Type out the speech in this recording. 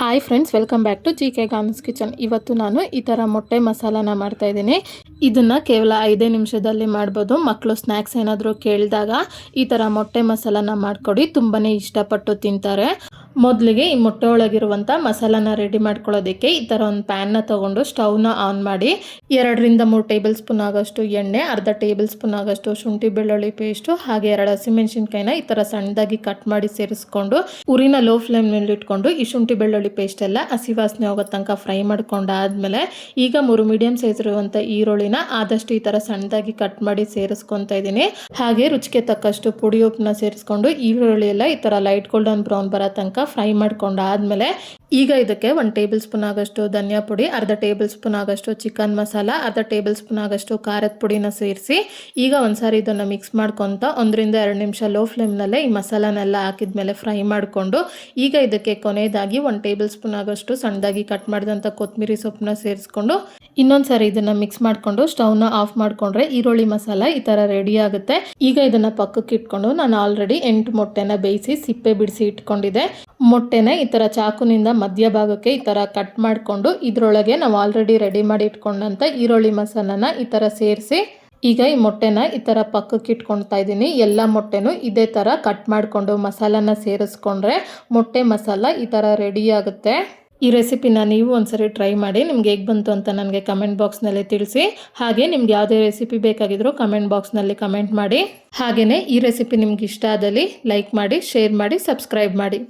Hi friends, welcome back to GK garments kitchen. ಇವತ್ತು ನಾನು ಈ ಥರ ಮೊಟ್ಟೆ ಮಸಾಲಾನ ಮಾಡ್ತಾ ಇದ್ದೀನಿ. ಇದನ್ನು ಕೇವಲ 5 ನಿಮಿಷದಲ್ಲಿ ಮಾಡ್ಬೋದು. ಮಕ್ಕಳು ಸ್ನ್ಯಾಕ್ಸ್ ಏನಾದರೂ ಕೇಳಿದಾಗ ಈ ಥರ ಮೊಟ್ಟೆ ಮಸಾಲಾನ ಮಾಡಿಕೊಡಿ, ತುಂಬಾ ಇಷ್ಟಪಟ್ಟು ತಿಂತಾರೆ. ಮೊದಲಿಗೆ ಈ ಮೊಟ್ಟೆ ಒಳಗಿರುವಂಥ ಮಸಾಲಾನ ರೆಡಿ ಮಾಡ್ಕೊಳ್ಳೋದಕ್ಕೆ ಈ ಥರ ಒಂದು ಪ್ಯಾನ್ನ ತೊಗೊಂಡು ಸ್ಟವ್ನ ಆನ್ ಮಾಡಿ 2ರಿಂದ 3 ಟೇಬಲ್ ಸ್ಪೂನ್ ಆಗೋಷ್ಟು ಎಣ್ಣೆ, ಅರ್ಧ ಟೇಬಲ್ ಸ್ಪೂನ್ ಆಗೋಷ್ಟು ಶುಂಠಿ ಬೆಳ್ಳುಳ್ಳಿ ಪೇಸ್ಟು, ಹಾಗೆ 2 ಹಸಿಮೆಣಸಿನ್ಕಾಯಿನ ಈ ಥರ ಸಣ್ಣದಾಗಿ ಕಟ್ ಮಾಡಿ ಸೇರಿಸ್ಕೊಂಡು ಉರಿನ ಲೋ ಫ್ಲೇಮ್ನಲ್ಲಿ ಇಟ್ಕೊಂಡು ಈ ಶುಂಠಿ ಬೆಳ್ಳುಳ್ಳಿ ಪೇಸ್ಟ್ ಎಲ್ಲ ಹಸಿ ವಾಸನೆ ಹೋಗೋ ತನಕ ಫ್ರೈ ಮಾಡ್ಕೊಂಡಾದ್ಮೇಲೆ ಈಗ 3 ಮೀಡಿಯಂ ಸೈಜ್ ಇರುವಂಥ ಈರುಳ್ಳಿನ ಆದಷ್ಟು ಈ ಥರ ಸಣ್ಣದಾಗಿ ಕಟ್ ಮಾಡಿ ಸೇರಿಸ್ಕೊತಾ ಇದ್ದೀನಿ. ಹಾಗೆ ರುಚಿಗೆ ತಕ್ಕಷ್ಟು ಪುಡಿ ಉಪ್ಪನ್ನ ಸೇರಿಸ್ಕೊಂಡು ಈರುಳ್ಳಿ ಎಲ್ಲ ಈ ಥರ ಲೈಟ್ ಗೋಲ್ಡನ್ ಬ್ರೌನ್ ಬರೋ ತನಕ ಫ್ರೈ ಮಾಡ್ಕೊಂಡಾದ್ಮೇಲೆ ಈಗ ಇದಕ್ಕೆ 1 ಟೇಬಲ್ ಸ್ಪೂನ್ ಆಗೋಷ್ಟು ಧನಿಯಾ ಪುಡಿ, ಅರ್ಧ ಟೇಬಲ್ ಸ್ಪೂನ್ ಆಗೋಷ್ಟು ಚಿಕನ್ ಮಸಾಲ, ಅರ್ಧ ಟೇಬಲ್ ಸ್ಪೂನ್ ಆಗೋಷ್ಟು ಖಾರದ ಪುಡಿನ ಸೇರಿಸಿ ಈಗ ಒಂದ್ಸಾರಿ ಇದನ್ನು ಮಿಕ್ಸ್ ಮಾಡ್ಕೊತ 1ರಿಂದ 2 ನಿಮಿಷ ಲೋ ಫ್ಲೇಮ್ನಲ್ಲೇ ಈ ಮಸಾಲಾನೆಲ್ಲ ಹಾಕಿದ್ಮೇಲೆ ಫ್ರೈ ಮಾಡಿಕೊಂಡು ಈಗ ಇದಕ್ಕೆ ಕೊನೆಯದಾಗಿ 1 ಟೇಬಲ್ ಸ್ಪೂನ್ ಆಗೋಷ್ಟು ಸಣ್ಣದಾಗಿ ಕಟ್ ಮಾಡಿದಂಥ ಕೊತ್ತಂಬರಿ ಸೊಪ್ಪನ್ನ ಸೇರಿಸ್ಕೊಂಡು ಇನ್ನೊಂದು ಸಾರಿ ಇದನ್ನು ಮಿಕ್ಸ್ ಮಾಡಿಕೊಂಡು ಸ್ಟವ್ನ ಆಫ್ ಮಾಡಿಕೊಂಡ್ರೆ ಈರುಳ್ಳಿ ಮಸಾಲ ಈ ಥರ ರೆಡಿ ಆಗುತ್ತೆ. ಈಗ ಇದನ್ನು ಪಕ್ಕಕ್ಕೆ ಇಟ್ಕೊಂಡು ನಾನು ಆಲ್ರೆಡಿ 8 ಮೊಟ್ಟೆನ ಬೇಯಿಸಿ ಸಿಪ್ಪೆ ಬಿಡಿಸಿ ಇಟ್ಕೊಂಡಿದ್ದೆ. ಮೊಟ್ಟೆನ ಈ ಥರ ಚಾಕುನಿಂದ ಮಧ್ಯ ಭಾಗಕ್ಕೆ ಈ ಥರ ಕಟ್ ಮಾಡಿಕೊಂಡು ಇದರೊಳಗೆ ನಾವು ಆಲ್ರೆಡಿ ರೆಡಿ ಮಾಡಿ ಇಟ್ಕೊಂಡಂಥ ಈರುಳ್ಳಿ ಮಸಾಲಾನ ಈ ಥರ ಸೇರಿಸಿ ಈಗ ಈ ಮೊಟ್ಟೆನ ಈ ಥರ ಪಕ್ಕಕ್ಕೆ ಇಟ್ಕೊಳ್ತಾ ಇದ್ದೀನಿ. ಎಲ್ಲ ಮೊಟ್ಟೆನೂ ಇದೇ ಥರ ಕಟ್ ಮಾಡಿಕೊಂಡು ಮಸಾಲಾನ ಸೇರಿಸ್ಕೊಂಡ್ರೆ ಮೊಟ್ಟೆ ಮಸಾಲ ಈ ಥರ ರೆಡಿ ಆಗುತ್ತೆ. ಈ ರೆಸಿಪಿನ ನೀವು ಒಂದ್ಸರಿ ಟ್ರೈ ಮಾಡಿ, ನಿಮ್ಗೆ ಹೇಗೆ ಬಂತು ಅಂತ ನನಗೆ ಕಮೆಂಟ್ ಬಾಕ್ಸ್ನಲ್ಲಿ ತಿಳಿಸಿ. ಹಾಗೆ ನಿಮ್ಗೆ ಯಾವುದೇ ರೆಸಿಪಿ ಬೇಕಾಗಿದ್ರೂ ಕಮೆಂಟ್ ಬಾಕ್ಸ್ನಲ್ಲಿ ಕಮೆಂಟ್ ಮಾಡಿ. ಹಾಗೆಯೇ ಈ ರೆಸಿಪಿ ನಿಮ್ಗೆ ಇಷ್ಟ ಆದಲ್ಲಿ ಲೈಕ್ ಮಾಡಿ, ಶೇರ್ ಮಾಡಿ, ಸಬ್ಸ್ಕ್ರೈಬ್ ಮಾಡಿ.